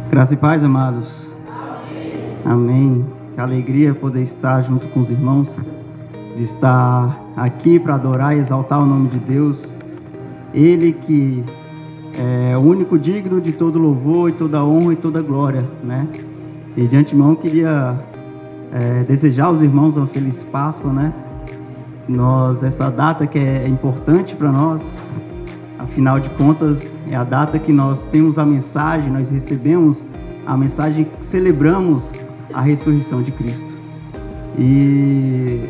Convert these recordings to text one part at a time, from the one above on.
Graça e paz, amados. Amém. Que alegria poder estar junto com os irmãos, de estar aqui para adorar e exaltar o nome de Deus. Ele que é o único digno de todo louvor e toda honra e toda glória, né? E de antemão queria desejar aos irmãos uma feliz Páscoa, né? Essa data que é importante para nós, afinal de contas, é a data que nós temos a mensagem, nós recebemos a mensagem, celebramos a ressurreição de Cristo. E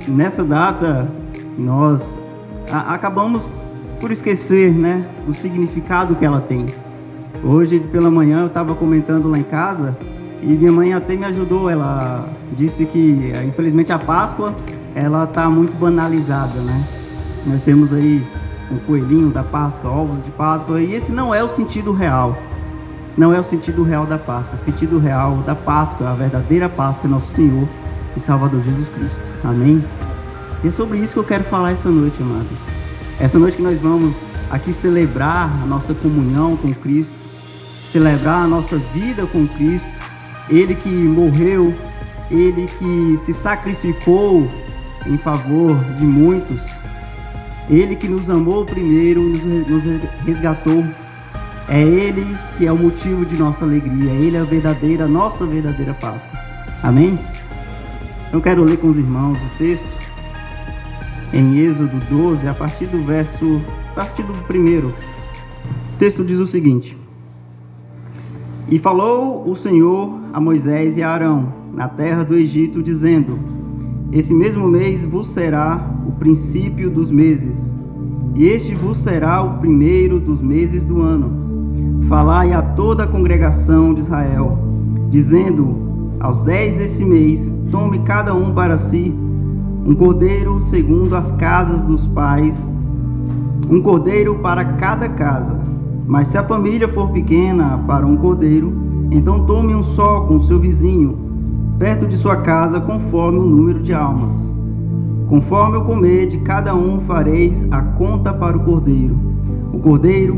nessa data, nós acabamos por esquecer, né, do significado que ela tem. Hoje, pela manhã, eu estava comentando lá em casa e minha mãe até me ajudou. Ela disse que, infelizmente, a Páscoa, ela está muito banalizada, né? Nós temos aí um coelhinho da Páscoa, ovos de Páscoa, e esse não é o sentido real. Não é o sentido real da Páscoa. O sentido real da Páscoa, a verdadeira Páscoa, é nosso Senhor e Salvador Jesus Cristo. Amém? E é sobre isso que eu quero falar essa noite, amados. Essa noite que nós vamos aqui celebrar a nossa comunhão com Cristo, celebrar a nossa vida com Cristo, Ele que morreu, Ele que se sacrificou em favor de muitos, Ele que nos amou primeiro, nos resgatou. É Ele que é o motivo de nossa alegria. Ele é a nossa verdadeira Páscoa. Amém? Eu quero ler com os irmãos o texto em Êxodo 12, a partir do primeiro. O texto diz o seguinte: E falou o Senhor a Moisés e a Arão na terra do Egito, dizendo: Esse mesmo mês vos será o princípio dos meses, e este vos será o primeiro dos meses do ano. Falai a toda a congregação de Israel, dizendo: Aos 10 desse mês, tome cada um para si um cordeiro segundo as casas dos pais, um cordeiro para cada casa. Mas se a família for pequena para um cordeiro, então tome um só com seu vizinho, perto de sua casa, conforme o número de almas. Conforme o comer de cada um fareis a conta para o cordeiro. O cordeiro,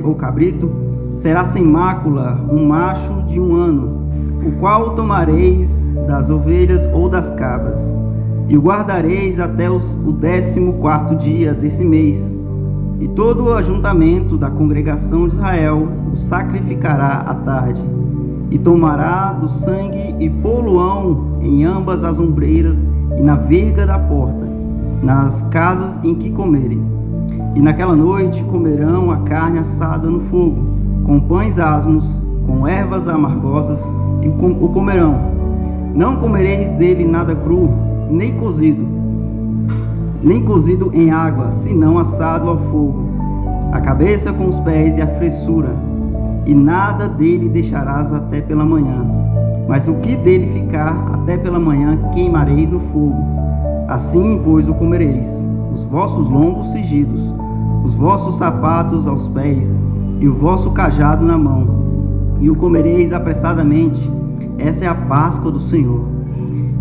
o cabrito, será sem mácula, um macho de 1 ano, o qual tomareis das ovelhas ou das cabras, e o guardareis até o 14º dia desse mês. E todo o ajuntamento da congregação de Israel o sacrificará à tarde, e tomará do sangue e pô-lo-ão em ambas as ombreiras e na verga da porta, nas casas em que comerem. E naquela noite comerão a carne assada no fogo, com pães asmos, com ervas amargosas, e o comerão. Não comereis dele nada cru, nem cozido em água, senão assado ao fogo, a cabeça com os pés e a fressura, e nada dele deixarás até pela manhã. Mas o que dele ficar até pela manhã queimareis no fogo. Assim, pois, o comereis, os vossos lombos cingidos, os vossos sapatos aos pés, e o vosso cajado na mão, e o comereis apressadamente. Essa é a Páscoa do Senhor.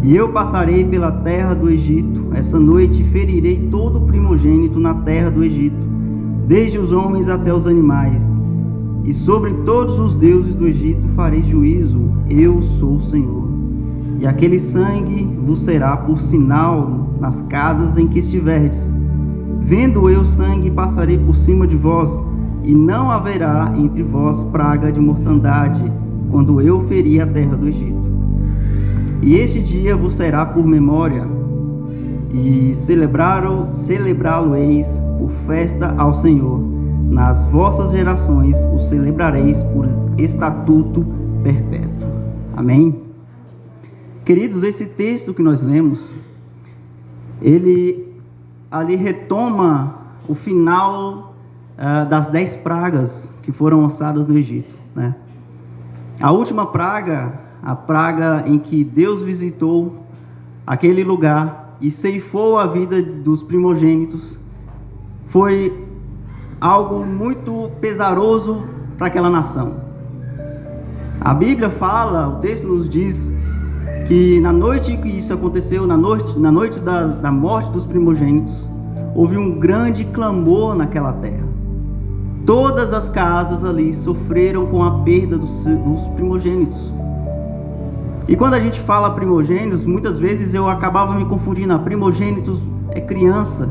E eu passarei pela terra do Egito, essa noite ferirei todo o primogênito na terra do Egito, desde os homens até os animais, e sobre todos os deuses do Egito farei juízo. Eu sou o Senhor. E aquele sangue vos será por sinal nas casas em que estiverdes. Vendo eu sangue, passarei por cima de vós, e não haverá entre vós praga de mortandade, quando eu ferir a terra do Egito. E este dia vos será por memória, e celebrá-lo-eis por festa ao Senhor. Nas vossas gerações o celebrareis por estatuto perpétuo. Amém? Queridos, esse texto que nós lemos, ele ali retoma o final das 10 pragas que foram lançadas no Egito, né? A última praga, a praga em que Deus visitou aquele lugar e ceifou a vida dos primogênitos, foi algo muito pesaroso para aquela nação. A Bíblia fala, o texto nos diz que na noite que isso aconteceu, na noite da morte dos primogênitos, houve um grande clamor naquela terra. Todas as casas ali sofreram com a perda dos primogênitos. E quando a gente fala primogênitos, muitas vezes eu acabava me confundindo. Primogênitos é criança.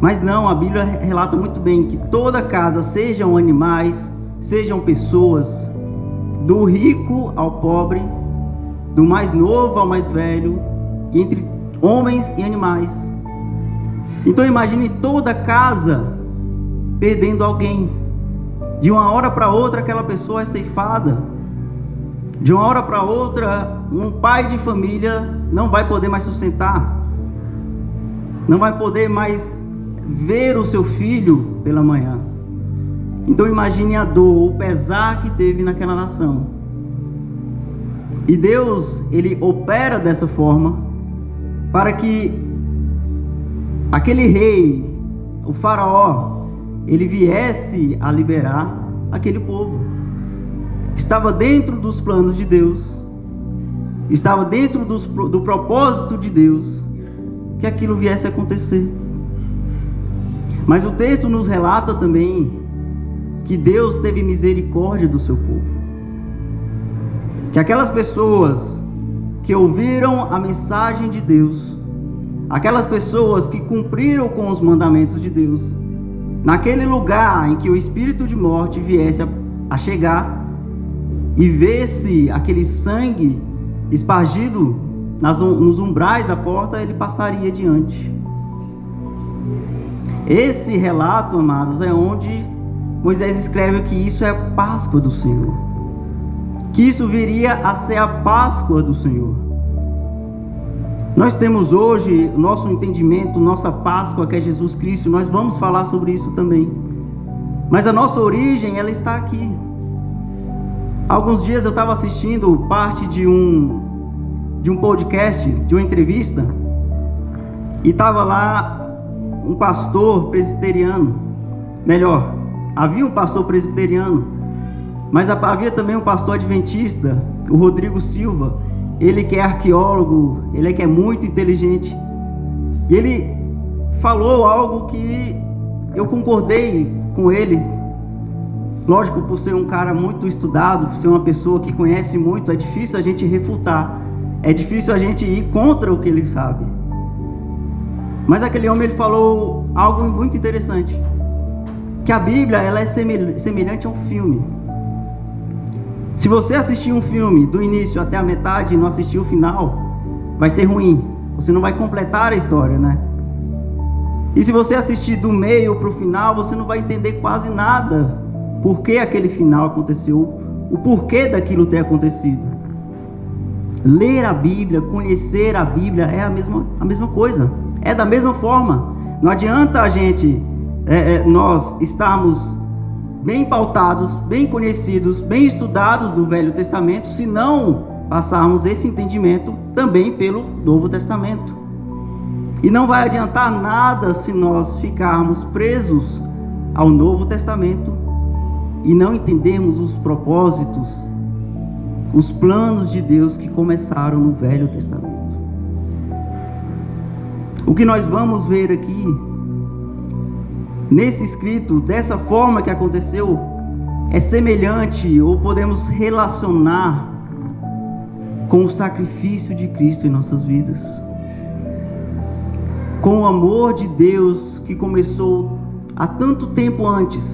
Mas não, a Bíblia relata muito bem que toda casa, sejam animais, sejam pessoas, do rico ao pobre, do mais novo ao mais velho, entre homens e animais. Então imagine toda casa perdendo alguém. De uma hora para outra aquela pessoa é ceifada. De uma hora para outra um pai de família não vai poder mais sustentar, não vai poder mais ver o seu filho pela manhã. Então imagine a dor, o pesar que teve naquela nação. E Deus, Ele opera dessa forma para que aquele rei, o faraó, ele viesse a liberar aquele povo. Estava dentro dos planos de Deus, estava dentro do propósito de Deus que aquilo viesse a acontecer. Mas o texto nos relata também que Deus teve misericórdia do seu povo, que aquelas pessoas que ouviram a mensagem de Deus, aquelas pessoas que cumpriram com os mandamentos de Deus, naquele lugar em que o espírito de morte viesse a chegar e vesse aquele sangue espargido nos umbrais da porta, ele passaria adiante. Esse relato, amados, é onde Moisés escreve que isso é a Páscoa do Senhor, que isso viria a ser a Páscoa do Senhor. Nós temos hoje nosso entendimento, nossa Páscoa, que é Jesus Cristo. Nós vamos falar sobre isso também, mas a nossa origem, ela está aqui. Alguns dias eu estava assistindo parte de um podcast, de uma entrevista, e estava lá um pastor presbiteriano. Melhor, havia um pastor presbiteriano, mas havia também um pastor adventista, o Rodrigo Silva. Ele que é arqueólogo, ele que é muito inteligente. E ele falou algo que eu concordei com ele. Lógico, por ser um cara muito estudado, por ser uma pessoa que conhece muito, é difícil a gente refutar, é difícil a gente ir contra o que ele sabe. Mas aquele homem, ele falou algo muito interessante, que a Bíblia, ela é semelhante a um filme. Se você assistir um filme do início até a metade e não assistir o final, vai ser ruim, você não vai completar a história, né? E se você assistir do meio para o final, você não vai entender quase nada, por que aquele final aconteceu, o porquê daquilo ter acontecido. Ler a Bíblia, conhecer a Bíblia é a mesma coisa, é da mesma forma. Não adianta a gente, nós estarmos bem pautados, bem conhecidos, bem estudados do Velho Testamento, se não passarmos esse entendimento também pelo Novo Testamento. E não vai adiantar nada se nós ficarmos presos ao Novo Testamento e não entendermos os propósitos, os planos de Deus que começaram no Velho Testamento. O que nós vamos ver aqui nesse escrito, dessa forma que aconteceu, é semelhante, ou podemos relacionar com o sacrifício de Cristo em nossas vidas, com o amor de Deus que começou há tanto tempo antes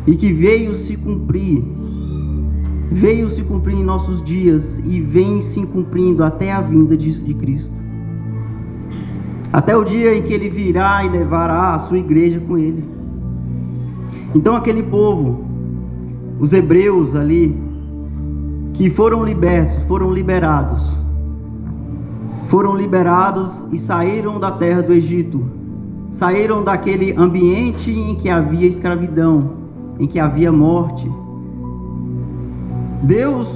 e que veio se cumprir em nossos dias e vem se cumprindo até a vinda de Cristo, até o dia em que Ele virá e levará a sua igreja com Ele. Então aquele povo, os hebreus ali, que foram libertos, foram liberados e saíram da terra do Egito, saíram daquele ambiente em que havia escravidão, em que havia morte. Deus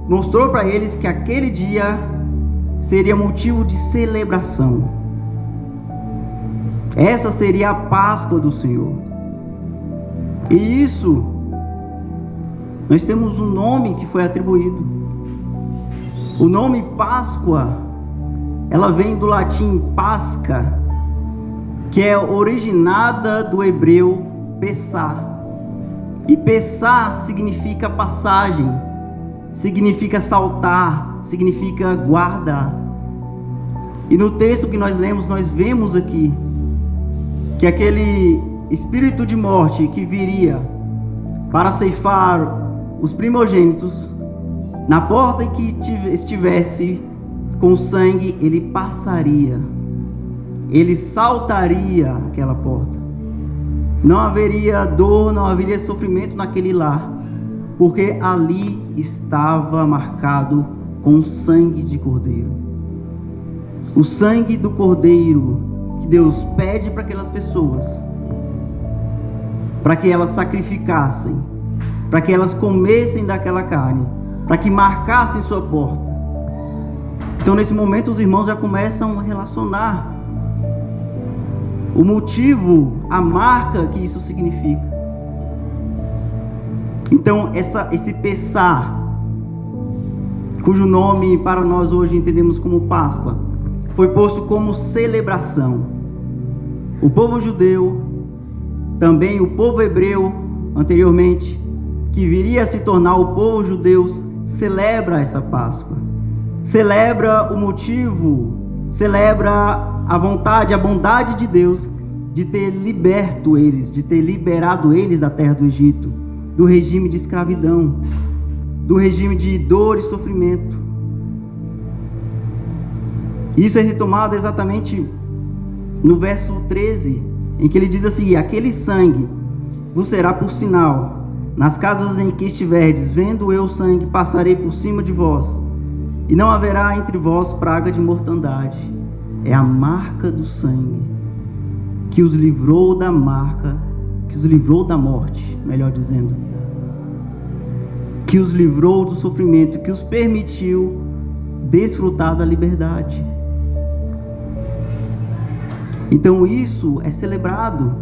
mostrou para eles que aquele dia seria motivo de celebração. Essa seria a Páscoa do Senhor. E isso, nós temos um nome que foi atribuído. O nome Páscoa, ela vem do latim pasca, que é originada do hebreu Pessah. E Pessah significa passagem, significa saltar, significa guardar. E no texto que nós lemos, nós vemos aqui que aquele espírito de morte que viria para ceifar os primogênitos, na porta em que estivesse com sangue, ele passaria, ele saltaria aquela porta. Não haveria dor, não haveria sofrimento naquele lar, porque ali estava marcado com o sangue de cordeiro. O sangue do cordeiro que Deus pede para aquelas pessoas, para que elas sacrificassem, para que elas comessem daquela carne, para que marcassem sua porta. Então nesse momento os irmãos já começam a relacionar o motivo, a marca que isso significa. Então esse Pessah, cujo nome para nós hoje entendemos como Páscoa, foi posto como celebração. O povo judeu, também o povo hebreu anteriormente, que viria a se tornar o povo judeu, celebra essa Páscoa. Celebra o motivo, celebra a vontade, a bondade de Deus de ter liberto eles, de ter liberado eles da terra do Egito, do regime de escravidão, do regime de dor e sofrimento. Isso é retomado exatamente no verso 13, em que ele diz assim: aquele sangue vos será por sinal, nas casas em que estiverdes, vendo eu o sangue, passarei por cima de vós, e não haverá entre vós praga de mortandade. É a marca do sangue que os livrou da morte, melhor dizendo, que os livrou do sofrimento, que os permitiu desfrutar da liberdade. Então isso é celebrado,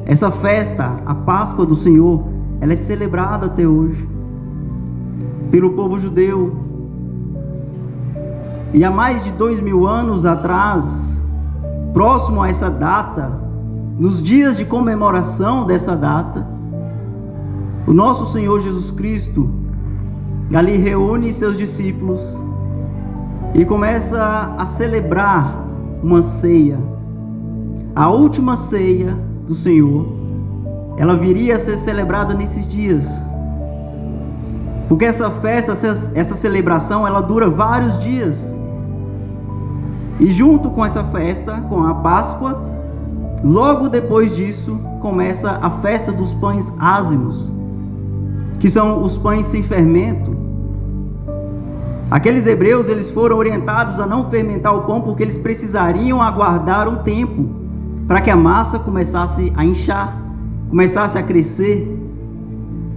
essa festa, a Páscoa do Senhor, ela é celebrada até hoje pelo povo judeu. E há mais de 2000 anos atrás, próximo a essa data, nos dias de comemoração dessa data, o nosso Senhor Jesus Cristo ali reúne seus discípulos e começa a celebrar uma ceia. A última ceia do Senhor, ela viria a ser celebrada nesses dias, porque essa festa, essa celebração, ela dura vários dias. E junto com essa festa, com a Páscoa, logo depois disso, começa a festa dos pães ázimos, que são os pães sem fermento. Aqueles hebreus, eles foram orientados a não fermentar o pão, porque eles precisariam aguardar um tempo para que a massa começasse a inchar, começasse a crescer.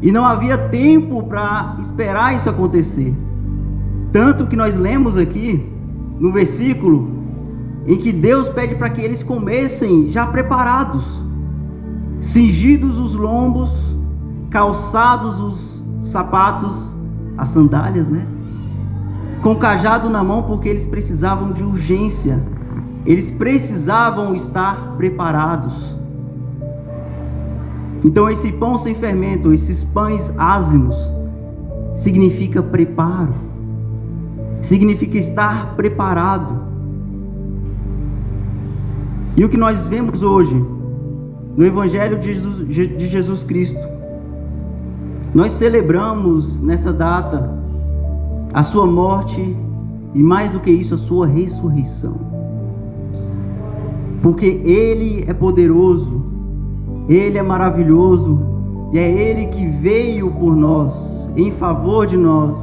E não havia tempo para esperar isso acontecer. Tanto que nós lemos aqui no versículo em que Deus pede para que eles comessem já preparados, cingidos os lombos, calçados os sapatos, as sandálias, com cajado na mão, porque eles precisavam de urgência, eles precisavam estar preparados. Então esse pão sem fermento, esses pães ázimos, significa preparo, significa estar preparado. E o que nós vemos hoje no Evangelho de Jesus Cristo, nós celebramos nessa data a sua morte e, mais do que isso, a sua ressurreição, porque Ele é poderoso, Ele é maravilhoso, e é Ele que veio por nós, em favor de nós,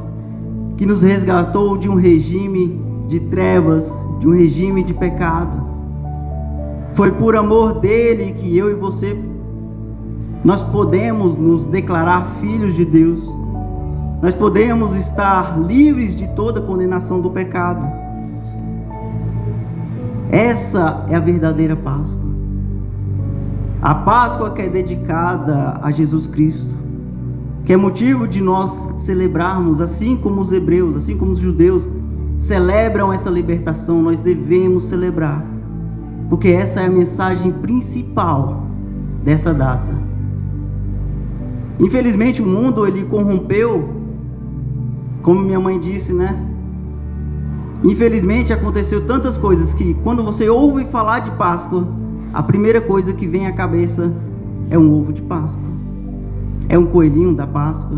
que nos resgatou de um regime de trevas, de um regime de pecado. Foi por amor dele que eu e você, nós podemos nos declarar filhos de Deus. Nós podemos estar livres de toda condenação do pecado. Essa é a verdadeira Páscoa. A Páscoa que é dedicada a Jesus Cristo, que é motivo de nós celebrarmos, assim como os hebreus, assim como os judeus celebram essa libertação, nós devemos celebrar. porque essa é a mensagem principal dessa data. Infelizmente o mundo ele corrompeu, como minha mãe disse, né? Infelizmente aconteceu tantas coisas que quando você ouve falar de Páscoa, a primeira coisa que vem à cabeça é um ovo de Páscoa, é um coelhinho da Páscoa,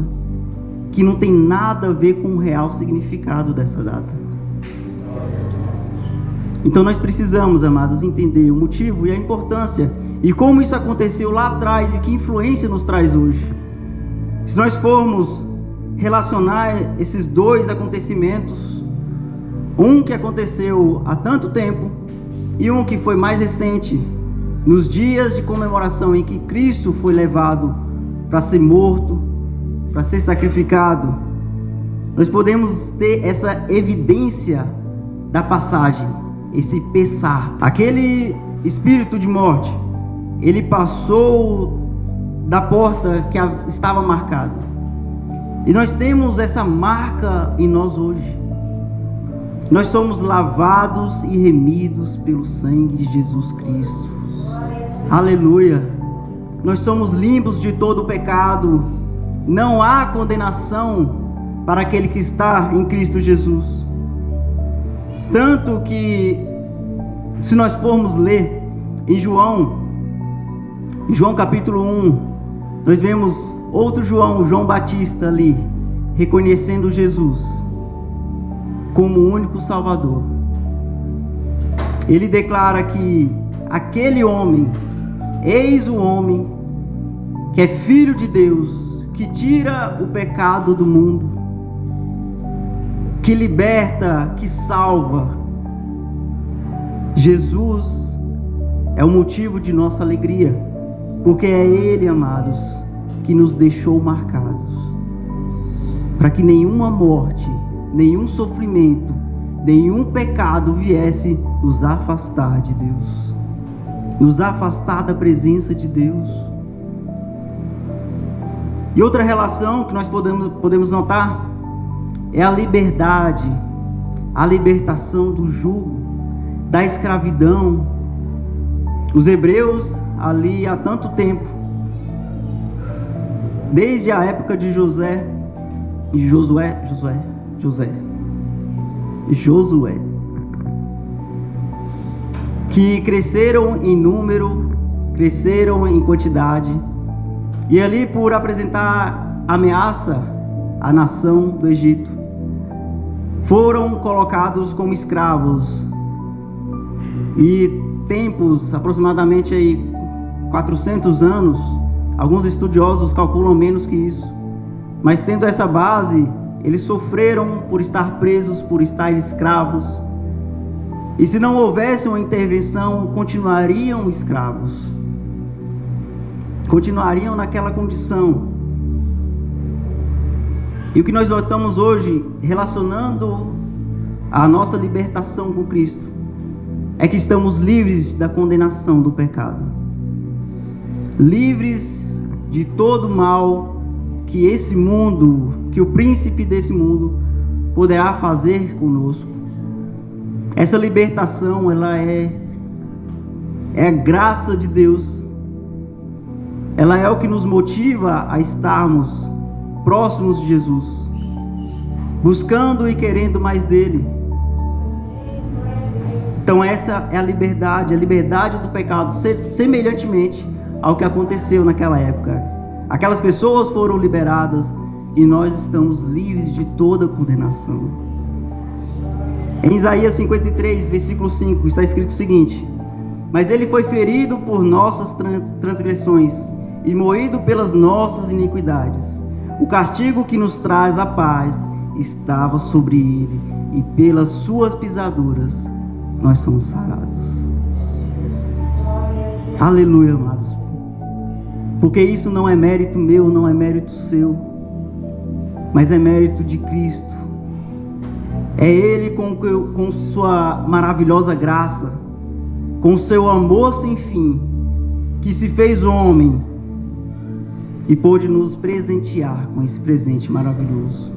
que não tem nada a ver com o real significado dessa data. Então nós precisamos, amados, entender o motivo e a importância e como isso aconteceu lá atrás e que influência nos traz hoje. Se nós formos relacionar esses dois acontecimentos, um que aconteceu há tanto tempo e um que foi mais recente, nos dias de comemoração em que Cristo foi levado para ser morto, para ser sacrificado, nós podemos ter essa evidência da passagem, esse Pessah. Aquele espírito de morte, ele passou da porta que estava marcada. E nós temos essa marca em nós hoje. Nós somos lavados e remidos pelo sangue de Jesus Cristo. Aleluia! Nós somos limpos de todo o pecado. Não há condenação para aquele que está em Cristo Jesus. Tanto que, se nós formos ler em João capítulo 1, nós vemos outro João Batista ali, reconhecendo Jesus como o único Salvador. Ele declara que aquele homem, eis o homem que é filho de Deus, que tira o pecado do mundo, que liberta, que salva. Jesus é o motivo de nossa alegria, porque é Ele, amados, que nos deixou marcados, para que nenhuma morte, nenhum sofrimento, nenhum pecado viesse nos afastar de Deus, nos afastar da presença de Deus. E outra relação que nós podemos notar é a liberdade, a libertação do jugo, da escravidão. Os hebreus ali há tanto tempo, desde a época de Josué, que cresceram em número, cresceram em quantidade, e ali por apresentar ameaça à nação do Egito, foram colocados como escravos. E tempos, aproximadamente aí 400 anos, alguns estudiosos calculam menos que isso, mas tendo essa base, eles sofreram por estar presos, por estar escravos, e se não houvesse uma intervenção, continuariam escravos, continuariam naquela condição. E o que nós notamos hoje, relacionando a nossa libertação com Cristo, é que estamos livres da condenação do pecado, livres de todo mal que esse mundo, que o príncipe desse mundo poderá fazer conosco. Essa libertação, ela é a graça de Deus, ela é o que nos motiva a estarmos próximos de Jesus, buscando e querendo mais dele. Então essa é a liberdade do pecado, semelhantemente ao que aconteceu naquela época. Aquelas pessoas foram liberadas e nós estamos livres de toda condenação. Em Isaías 53, versículo 5, está escrito o seguinte: mas ele foi ferido por nossas transgressões e moído pelas nossas iniquidades. O castigo que nos traz a paz estava sobre ele, e pelas suas pisaduras nós somos sarados. Aleluia, amados. Porque isso não é mérito meu, não é mérito seu, mas é mérito de Cristo. É Ele com sua maravilhosa graça, com seu amor sem fim, que se fez homem e pôde nos presentear com esse presente maravilhoso,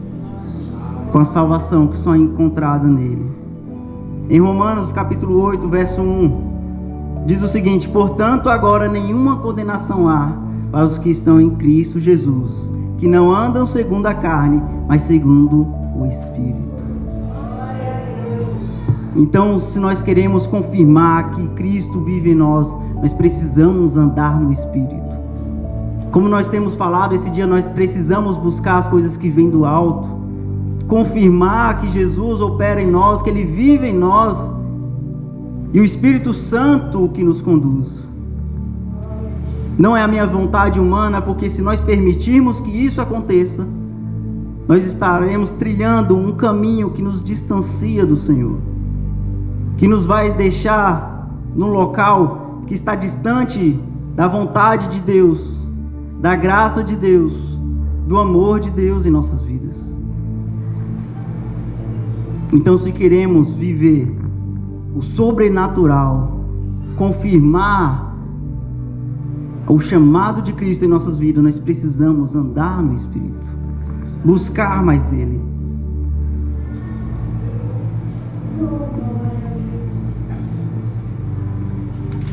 com a salvação que só é encontrada nele. Em Romanos capítulo 8, verso 1, diz o seguinte: portanto, agora nenhuma condenação há para os que estão em Cristo Jesus, que não andam segundo a carne, mas segundo o Espírito. Então, se nós queremos confirmar que Cristo vive em nós, nós precisamos andar no Espírito. Como nós temos falado esse dia, nós precisamos buscar as coisas que vêm do alto, confirmar que Jesus opera em nós, que Ele vive em nós, e o Espírito Santo que nos conduz. Não é a minha vontade humana, porque se nós permitirmos que isso aconteça, nós estaremos trilhando um caminho que nos distancia do Senhor, que nos vai deixar num local que está distante da vontade de Deus, da graça de Deus, do amor de Deus em nossas vidas. Então, se queremos viver o sobrenatural, confirmar o chamado de Cristo em nossas vidas, nós precisamos andar no Espírito, buscar mais dele.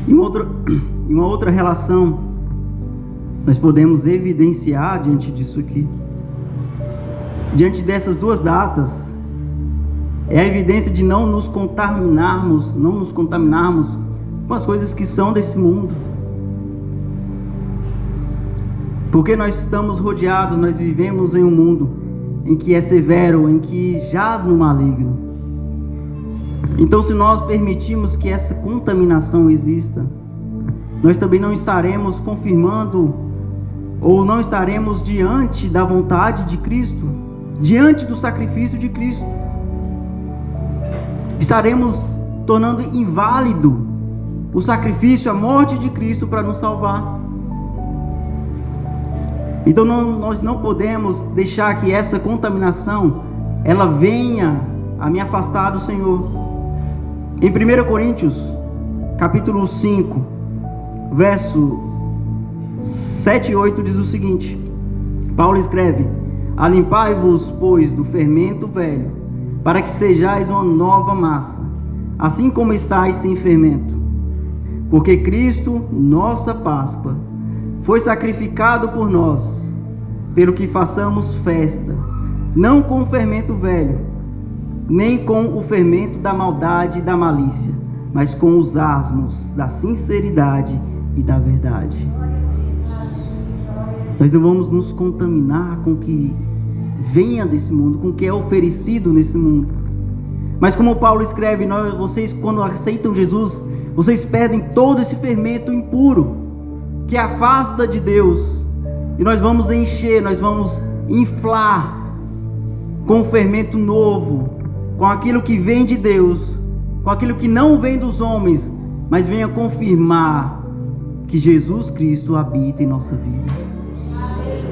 E uma outra relação nós podemos evidenciar diante disso aqui, diante dessas duas datas, é a evidência de não nos contaminarmos com as coisas que são desse mundo. Porque nós estamos rodeados, nós vivemos em um mundo em que é severo, em que jaz no maligno. Então, se nós permitirmos que essa contaminação exista, nós também não estaremos confirmando, ou não estaremos diante da vontade de Cristo, diante do sacrifício de Cristo. Estaremos tornando inválido o sacrifício, a morte de Cristo para nos salvar. Então nós não podemos deixar que essa contaminação ela venha a me afastar do Senhor. Em 1 Coríntios, capítulo 5, verso 7 e 8 diz o seguinte: Paulo escreve: alimpai-vos, pois, do fermento velho, para que sejais uma nova massa, assim como estáis sem fermento. Porque Cristo, nossa Páscoa, foi sacrificado por nós, pelo que façamos festa, não com o fermento velho, nem com o fermento da maldade e da malícia, mas com os asmos da sinceridade e da verdade. Nós não vamos nos contaminar com o que venha desse mundo, com o que é oferecido nesse mundo. Mas como Paulo escreve, vocês quando aceitam Jesus, vocês perdem todo esse fermento impuro que afasta de Deus, e nós vamos encher, nós vamos inflar com o fermento novo, com aquilo que vem de Deus, com aquilo que não vem dos homens, mas venha confirmar que Jesus Cristo habita em nossa vida,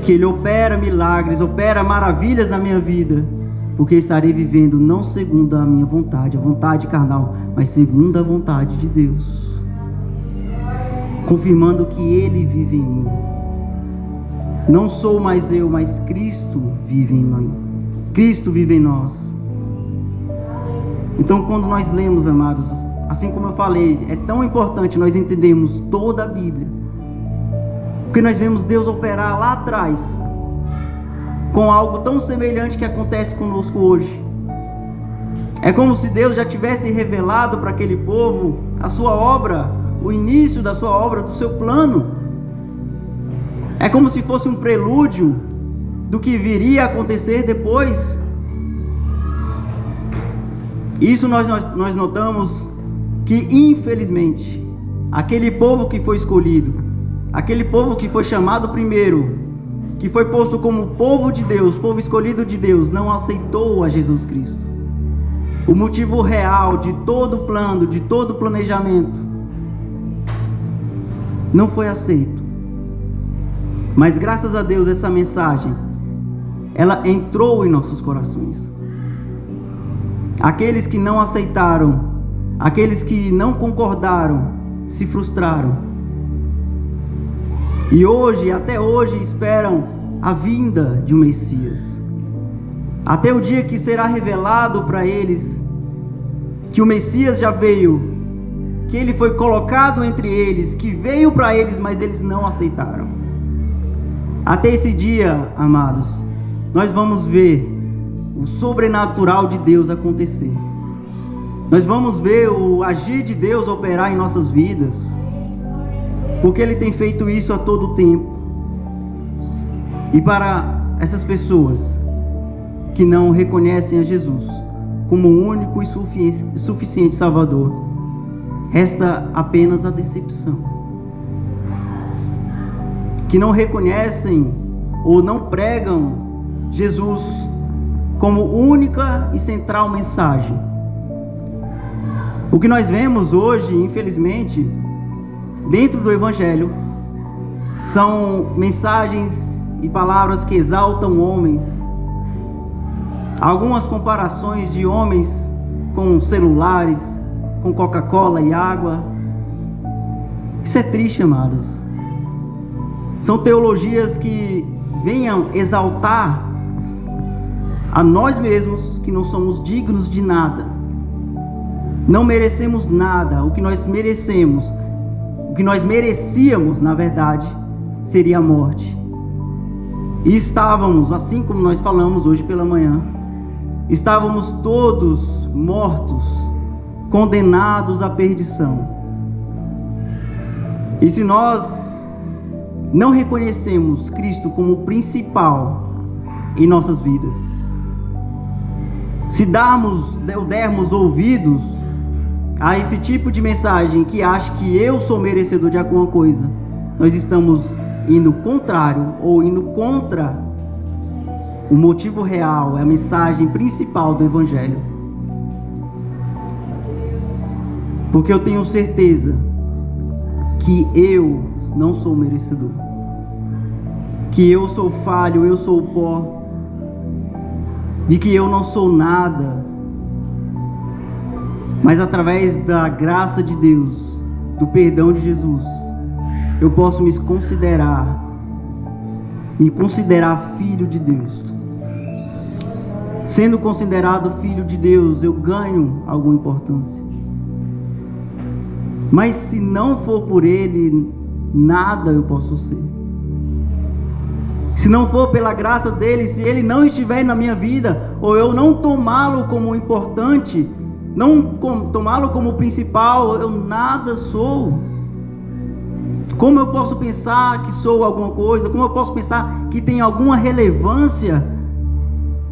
que Ele opera milagres, opera maravilhas na minha vida, porque estarei vivendo não segundo a minha vontade, a vontade carnal, mas segundo a vontade de Deus, confirmando que Ele vive em mim. Não sou mais eu, mas Cristo vive em mim. Cristo vive em nós. Então, quando nós lemos, amados, assim como eu falei, é tão importante nós entendermos toda a Bíblia, porque nós vemos Deus operar lá atrás com algo tão semelhante que acontece conosco hoje. É como se Deus já tivesse revelado para aquele povo a sua obra, o início da sua obra, do seu plano. É como se fosse um prelúdio do que viria a acontecer depois. Isso nós notamos que, infelizmente, aquele povo que foi escolhido, aquele povo que foi chamado primeiro, que foi posto como povo de Deus, povo escolhido de Deus, não aceitou a Jesus Cristo. O motivo real de todo o plano, de todo o planejamento, não foi aceito. Mas graças a Deus essa mensagem, ela entrou em nossos corações. Aqueles que não aceitaram, aqueles que não concordaram, se frustraram. E hoje, até hoje, esperam a vinda de um Messias. Até o dia que será revelado para eles que o Messias já veio que ele foi colocado entre eles, que veio para eles, mas eles não aceitaram. Até esse dia, amados, nós vamos ver o sobrenatural de Deus acontecer. Nós vamos ver o agir de Deus operar em nossas vidas, porque Ele tem feito isso a todo tempo. E para essas pessoas que não reconhecem a Jesus como o único e suficiente Salvador, resta apenas a decepção. Que não reconhecem ou não pregam Jesus como única e central mensagem. O que nós vemos hoje, infelizmente, dentro do Evangelho, são mensagens e palavras que exaltam homens. Algumas comparações de homens com celulares, com Coca-Cola e água. Isso é triste, amados. São teologias que venham exaltar a nós mesmos, que não somos dignos de nada. Não merecemos nada. O que nós merecemos, o que nós merecíamos, na verdade, seria a morte. E estávamos, assim como nós falamos hoje pela manhã, estávamos todos mortos, condenados à perdição. E se nós não reconhecemos Cristo como principal em nossas vidas, se dermos ouvidos a esse tipo de mensagem que acha que eu sou merecedor de alguma coisa, nós estamos indo contrário ou indo contra o motivo real, a mensagem principal do Evangelho. Porque eu tenho certeza que eu não sou merecedor, que eu sou falho, eu sou pó, de que eu não sou nada, mas através da graça de Deus, do perdão de Jesus, eu posso me considerar filho de Deus. Sendo considerado filho de Deus, eu ganho alguma importância. Mas se não for por Ele, nada eu posso ser. Se não for pela graça dele, se Ele não estiver na minha vida, ou eu não tomá-lo como importante, não tomá-lo como principal, eu nada sou. Como eu posso pensar que sou alguma coisa? Como eu posso pensar que tem alguma relevância,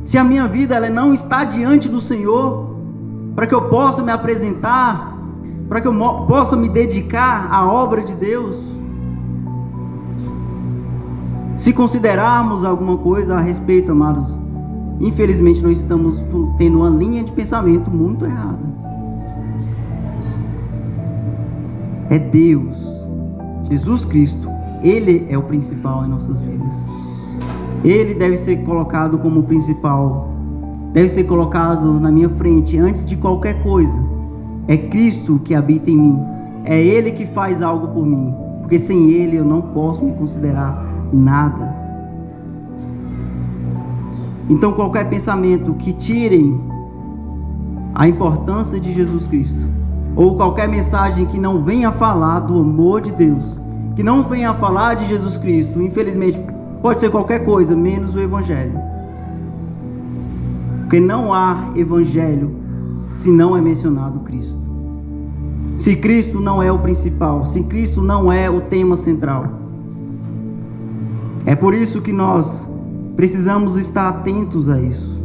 se a minha vida ela não está diante do Senhor, para que eu possa me apresentar, para que eu possa me dedicar à obra de Deus? Se considerarmos alguma coisa a respeito, amados, infelizmente nós estamos tendo uma linha de pensamento muito errada. É Deus, Jesus Cristo, Ele é o principal em nossas vidas. Ele deve ser colocado como principal, deve ser colocado na minha frente antes de qualquer coisa. É Cristo que habita em mim, é Ele que faz algo por mim, porque sem Ele eu não posso me considerar nada. Então qualquer pensamento que tirem a importância de Jesus Cristo, ou qualquer mensagem que não venha falar do amor de Deus, que não venha falar de Jesus Cristo, infelizmente pode ser qualquer coisa menos o Evangelho, porque não há Evangelho se não é mencionado Cristo. Se Cristo não é o principal, se Cristo não é o tema central. É por isso que nós precisamos estar atentos a isso.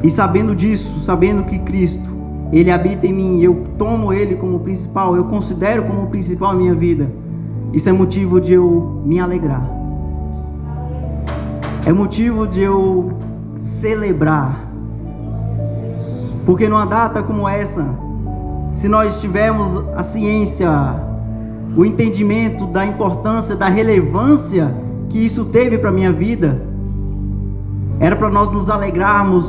E sabendo disso, sabendo que Cristo, Ele habita em mim, eu tomo Ele como principal, eu considero como principal a minha vida, isso é motivo de eu me alegrar. É motivo de eu celebrar. Porque numa data como essa, se nós tivermos a ciência, o entendimento da importância, da relevância que isso teve para a minha vida, era para nós nos alegrarmos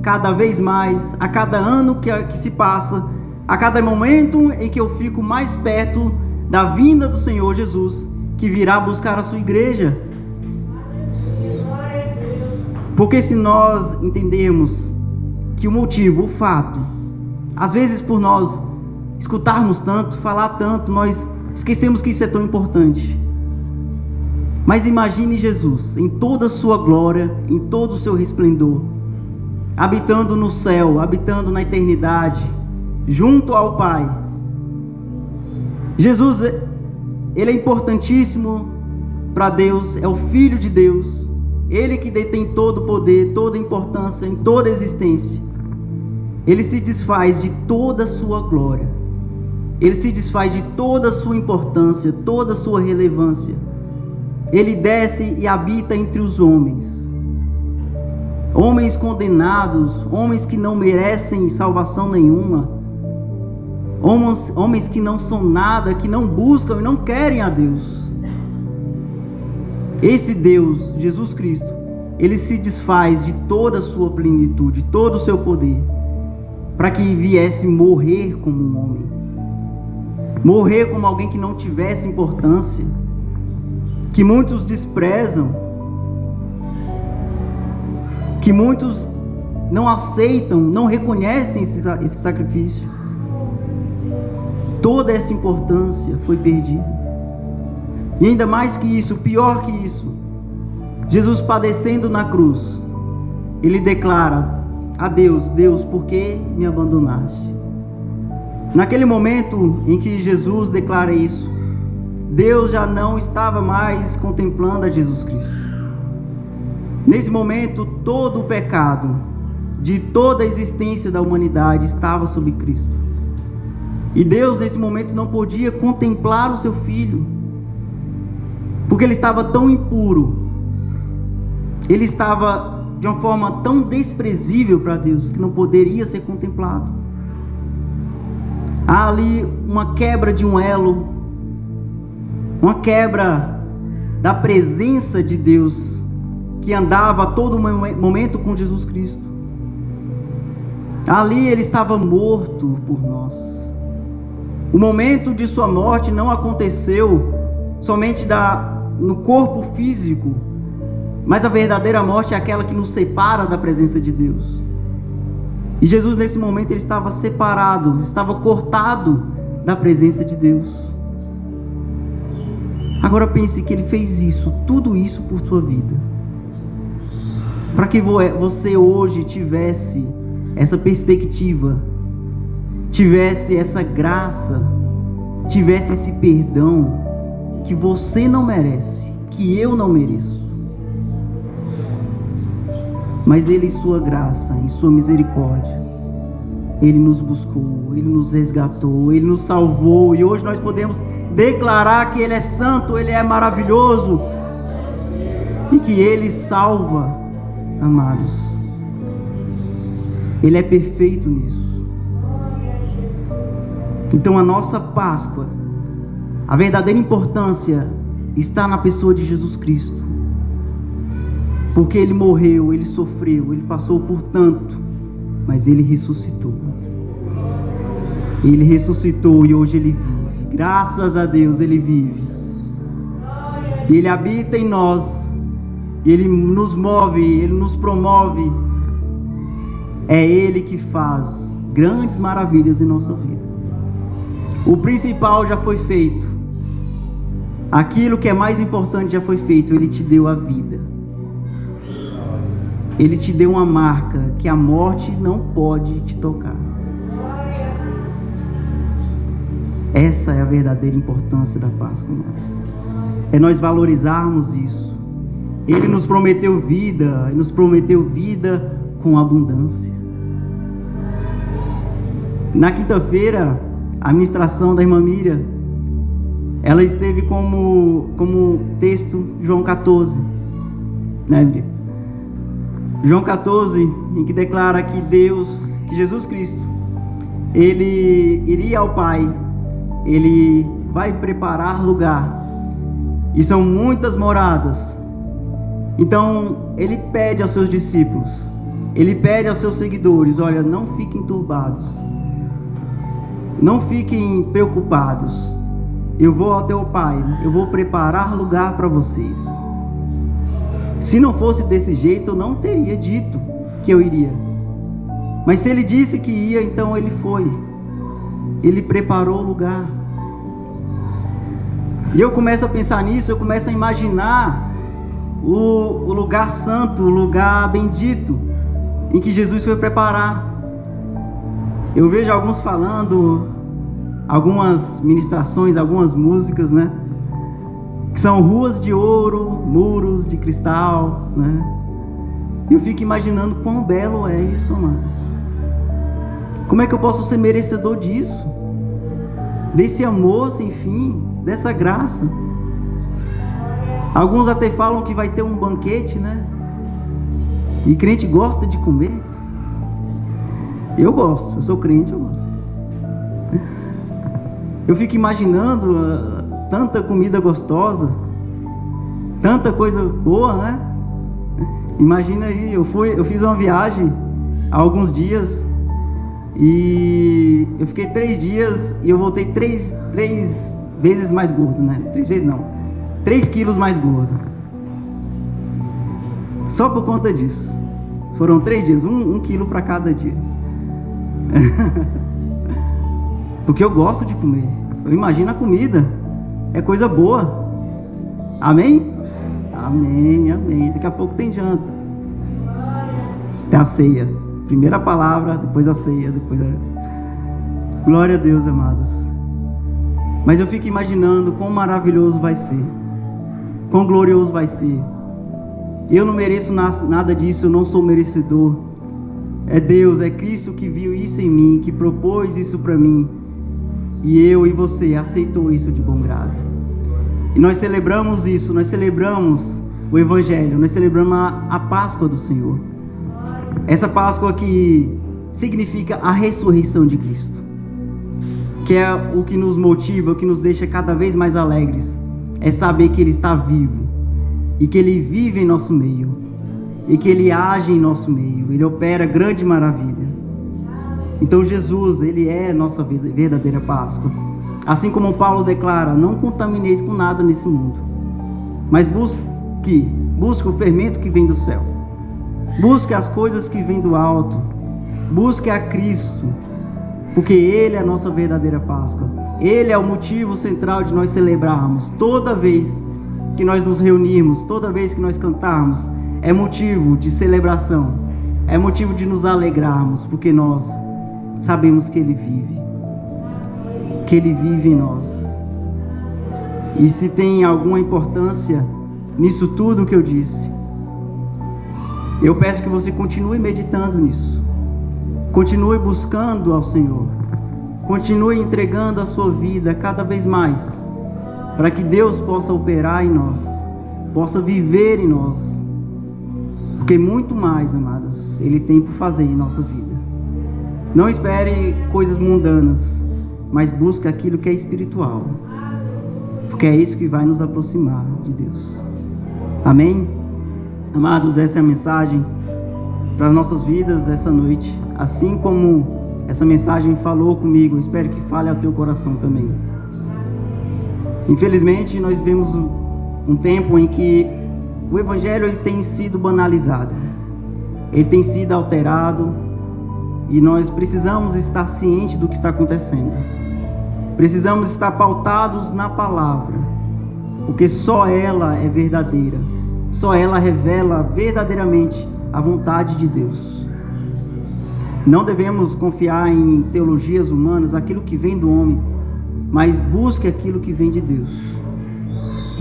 cada vez mais, a cada ano que se passa, a cada momento em que eu fico mais perto da vinda do Senhor Jesus, que virá buscar a sua igreja. Porque se nós entendermos que o motivo, o fato, Às vezes, por nós escutarmos tanto, falar tanto, nós esquecemos que isso é tão importante. Mas imagine Jesus em toda a sua glória, em todo o seu resplendor, habitando no céu, habitando na eternidade, junto ao Pai. Jesus, ele é importantíssimo para Deus, é o Filho de Deus, ele que detém todo o poder, toda a importância, em toda a existência. Ele se desfaz de toda a sua glória, ele se desfaz de toda a sua importância, toda a sua relevância. Ele desce e habita entre os homens, homens condenados, homens que não merecem salvação nenhuma, homens que não são nada, que não buscam e não querem a Deus. Esse Deus, Jesus Cristo, ele se desfaz de toda a sua plenitude, todo o seu poder, para que viesse morrer como um homem, morrer como alguém que não tivesse importância, que muitos desprezam, que muitos não aceitam, não reconhecem esse sacrifício. Toda essa importância foi perdida. E ainda mais que isso, pior que isso, Jesus padecendo na cruz, ele declara a Deus: Deus, por que me abandonaste? Naquele momento em que Jesus declara isso, Deus já não estava mais contemplando a Jesus Cristo. Nesse momento, todo o pecado de toda a existência da humanidade estava sobre Cristo. E Deus, nesse momento, não podia contemplar o seu Filho, porque ele estava tão impuro, ele estava de uma forma tão desprezível para Deus, que não poderia ser contemplado. Há ali uma quebra de um elo, uma quebra da presença de Deus, que andava a todo momento com Jesus Cristo. Ali ele estava morto por nós. O momento de sua morte não aconteceu somente no corpo físico, mas a verdadeira morte é aquela que nos separa da presença de Deus. E Jesus, nesse momento, ele estava separado, estava cortado da presença de Deus. Agora pense que ele fez isso, tudo isso por sua vida, para que você hoje tivesse essa perspectiva, tivesse essa graça, tivesse esse perdão que você não merece, que eu não mereço. Mas ele, em sua graça, em sua misericórdia, ele nos buscou, ele nos resgatou, ele nos salvou, e hoje nós podemos declarar que ele é santo, ele é maravilhoso e que ele salva, amados. Ele é perfeito nisso. Então a nossa Páscoa, a verdadeira importância está na pessoa de Jesus Cristo, porque ele morreu, ele sofreu, ele passou por tanto, mas ele ressuscitou. Ele ressuscitou e hoje ele vive. Graças a Deus ele vive. E ele habita em nós. E ele nos move, ele nos promove. É ele que faz grandes maravilhas em nossa vida. O principal já foi feito. Aquilo que é mais importante já foi feito. Ele te deu a vida. Ele te deu uma marca que a morte não pode te tocar. Essa é a verdadeira importância da Páscoa, irmãos. É nós valorizarmos isso. Ele nos prometeu vida, e nos prometeu vida com abundância. Na quinta-feira, a ministração da irmã Miriam, ela esteve como texto João 14, né, Miriam? João 14, em que declara que que Jesus Cristo, ele iria ao Pai, ele vai preparar lugar, e são muitas moradas. Então ele pede aos seus discípulos, ele pede aos seus seguidores: olha, não fiquem turbados, não fiquem preocupados, eu vou até o Pai, eu vou preparar lugar para vocês. Se não fosse desse jeito, eu não teria dito que eu iria. Mas se ele disse que ia, então ele foi. Ele preparou o lugar. E eu começo a pensar nisso, eu começo a imaginar o lugar santo, o lugar bendito, em que Jesus foi preparar. Eu vejo alguns falando, algumas ministrações, algumas músicas, né? Que são ruas de ouro, muros de cristal, né? E eu fico imaginando quão belo é isso, amados. Como é que eu posso ser merecedor disso? Desse amor sem fim, dessa graça. Alguns até falam que vai ter um banquete, né? E crente gosta de comer. Eu gosto, eu sou crente, eu gosto. Eu fico imaginando tanta comida gostosa, tanta coisa boa, né? Imagina aí, eu fiz uma viagem há alguns dias e eu fiquei 3 dias e eu voltei 3 vezes mais gordo, né? 3 vezes não, 3 quilos mais gordo. Só por conta disso. Foram 3 dias, 1 quilo para cada dia. Porque eu gosto de comer. Eu imagino a comida. É coisa boa. Amém? Amém, amém. Daqui a pouco tem janta. Tem a ceia. Primeira palavra, depois a ceia, depois a... Glória a Deus, amados. Mas eu fico imaginando quão maravilhoso vai ser. Quão glorioso vai ser. Eu não mereço nada disso, eu não sou merecedor. É Deus, é Cristo que viu isso em mim, que propôs isso para mim. E eu e você aceitou isso de bom grado. E nós celebramos isso, nós celebramos o Evangelho, nós celebramos a Páscoa do Senhor. Essa Páscoa que significa a ressurreição de Cristo. Que é o que nos motiva, o que nos deixa cada vez mais alegres. É saber que Ele está vivo. E que Ele vive em nosso meio. E que Ele age em nosso meio. Ele opera grande maravilha. Então Jesus, Ele é nossa verdadeira Páscoa. Assim como Paulo declara, não contamineis com nada nesse mundo. Mas busque o fermento que vem do céu. Busque as coisas que vêm do alto. Busque a Cristo. Porque Ele é a nossa verdadeira Páscoa. Ele é o motivo central de nós celebrarmos. Toda vez que nós nos reunirmos, toda vez que nós cantarmos, é motivo de celebração. É motivo de nos alegrarmos. Porque nós sabemos que Ele vive. Que Ele vive em nós. E se tem alguma importância nisso tudo que eu disse, eu peço que você continue meditando nisso. Continue buscando ao Senhor. Continue entregando a sua vida cada vez mais, para que Deus possa operar em nós, possa viver em nós. Porque muito mais, amados, Ele tem por fazer em nossa vida. Não espere coisas mundanas, mas busque aquilo que é espiritual. Porque é isso que vai nos aproximar de Deus. Amém? Amados, essa é a mensagem para as nossas vidas essa noite. Assim como essa mensagem falou comigo, eu espero que fale ao teu coração também. Infelizmente, nós vivemos um tempo em que o Evangelho ele tem sido banalizado. Ele tem sido alterado. E nós precisamos estar cientes do que está acontecendo. Precisamos estar pautados na palavra. Porque só ela é verdadeira. Só ela revela verdadeiramente a vontade de Deus. Não devemos confiar em teologias humanas, aquilo que vem do homem, mas busque aquilo que vem de Deus.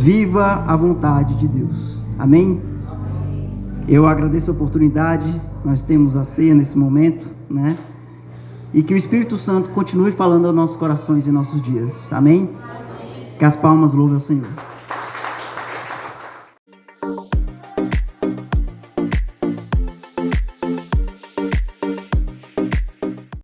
Viva a vontade de Deus. Amém? Eu agradeço a oportunidade. Nós temos a ceia nesse momento, né? E que o Espírito Santo continue falando aos nossos corações e nossos dias. Amém? Que as palmas louvem ao Senhor.